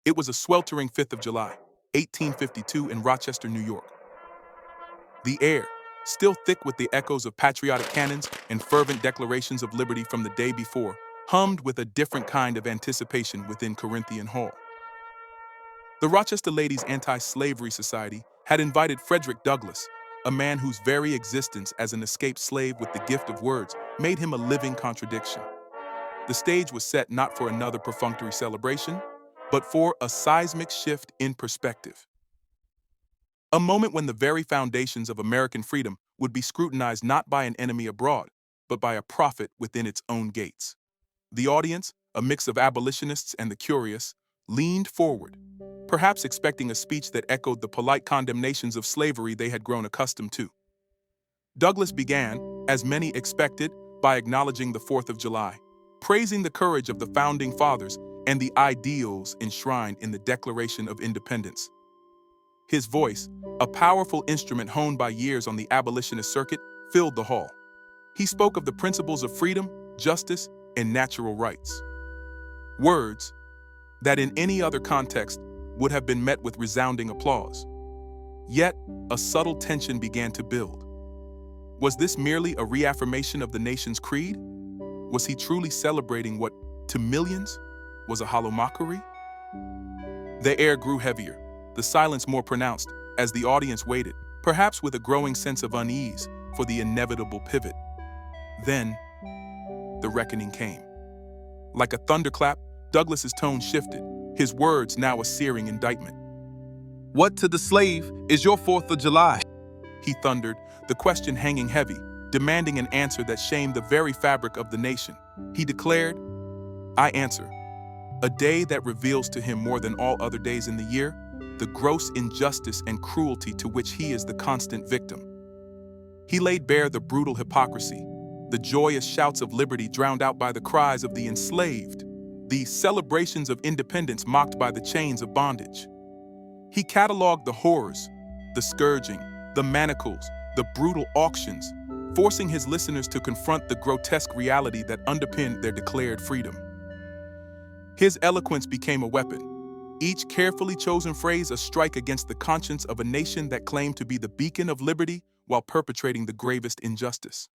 It was a sweltering 5th of July, 1852 in Rochester, New York. The air, still thick with the echoes of patriotic cannons and fervent declarations of liberty from the day before, hummed with a different kind of anticipation within Corinthian Hall. The Rochester Ladies' Anti-Slavery Society had invited Frederick Douglass, a man whose very existence as an escaped slave with the gift of words made him a living contradiction. The stage was set not for another perfunctory celebration, but for a seismic shift in perspective. A moment when the very foundations of American freedom would be scrutinized not by an enemy abroad, but by a prophet within its own gates. The audience, a mix of abolitionists and the curious, leaned forward, perhaps expecting a speech that echoed the polite condemnations of slavery they had grown accustomed to. Douglass began, as many expected, by acknowledging the 4th of July, praising the courage of the Founding Fathers and the ideals enshrined in the Declaration of Independence. His voice, a powerful instrument honed by years on the abolitionist circuit, filled the hall. He spoke of the principles of freedom, justice, and natural rights. Words that in any other context would have been met with resounding applause. Yet, a subtle tension began to build. Was this merely a reaffirmation of the nation's creed? Was he truly celebrating what, to millions, was a hollow mockery? The air grew heavier, the silence more pronounced, as the audience waited, perhaps with a growing sense of unease, for the inevitable pivot. Then, the reckoning came. Like a thunderclap, Douglass's tone shifted, his words now a searing indictment. "What to the slave is your 4th of July?" he thundered, the question hanging heavy, demanding an answer that shamed the very fabric of the nation. He declared, "I answer, a day that reveals to him more than all other days in the year, the gross injustice and cruelty to which he is the constant victim." He laid bare the brutal hypocrisy, the joyous shouts of liberty drowned out by the cries of the enslaved, the celebrations of independence mocked by the chains of bondage. He cataloged the horrors, the scourging, the manacles, the brutal auctions, forcing his listeners to confront the grotesque reality that underpinned their declared freedom. His eloquence became a weapon, each carefully chosen phrase a strike against the conscience of a nation that claimed to be the beacon of liberty while perpetrating the gravest injustice.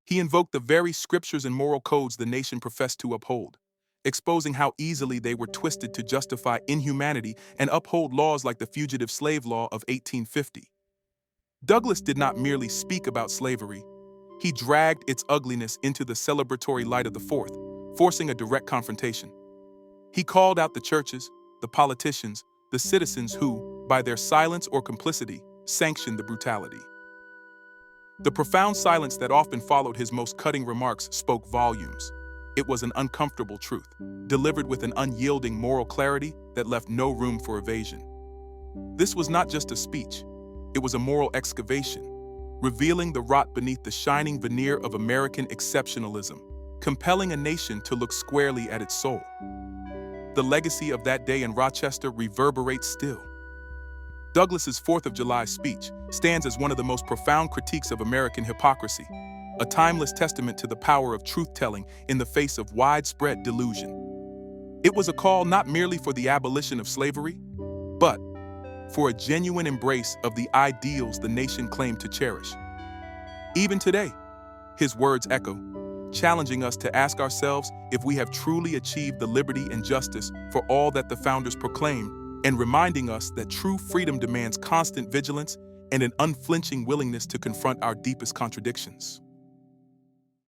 He invoked the very scriptures and moral codes the nation professed to uphold, exposing how easily they were twisted to justify inhumanity and uphold laws like the Fugitive Slave Law of 1850. Douglass did not merely speak about slavery, he dragged its ugliness into the celebratory light of the 4th, forcing a direct confrontation. He called out the churches, the politicians, the citizens who, by their silence or complicity, sanctioned the brutality. The profound silence that often followed his most cutting remarks spoke volumes. It was an uncomfortable truth, delivered with an unyielding moral clarity that left no room for evasion. This was not just a speech, it was a moral excavation, revealing the rot beneath the shining veneer of American exceptionalism, compelling a nation to look squarely at its soul. The legacy of that day in Rochester reverberates still. Douglass's 4th of July speech stands as one of the most profound critiques of American hypocrisy, a timeless testament to the power of truth-telling in the face of widespread delusion. It was a call not merely for the abolition of slavery, but for a genuine embrace of the ideals the nation claimed to cherish. Even today, his words echo, challenging us to ask ourselves if we have truly achieved the liberty and justice for all that the founders proclaimed, and reminding us that true freedom demands constant vigilance and an unflinching willingness to confront our deepest contradictions.